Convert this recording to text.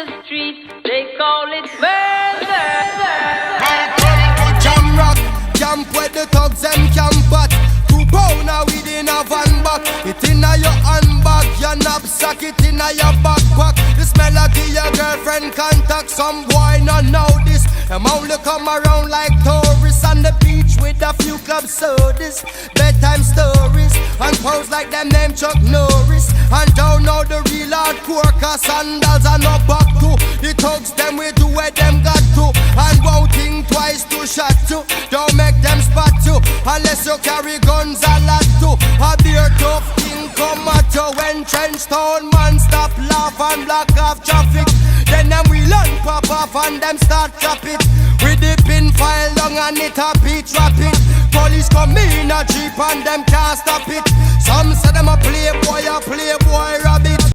the street, they call it murder. Jam rock, camp where the thugs them camp at. 2 pound a weed in a van back. It inna your handbag, your knapsack, it inna your backpack. The smell of your girlfriend contact. Some boy not know this. Them only come around like tourists on the beach with a few club sodas, bedtime stories, and pose like them name Chuck Norris. And don't know the real hardcore, cause sandals are not back to. The thugs them we do where them got to, and won't think twice to shot to. Don't make them spot you, unless you carry guns a lot too. A beer tough king come at you when trench town man stop laugh and block off traffic. Then them we learn pop off and them start chop it. With the pin file long and it a beat rapid. Police come in a jeep and them can't stop it. Some say them a playboy rabbit.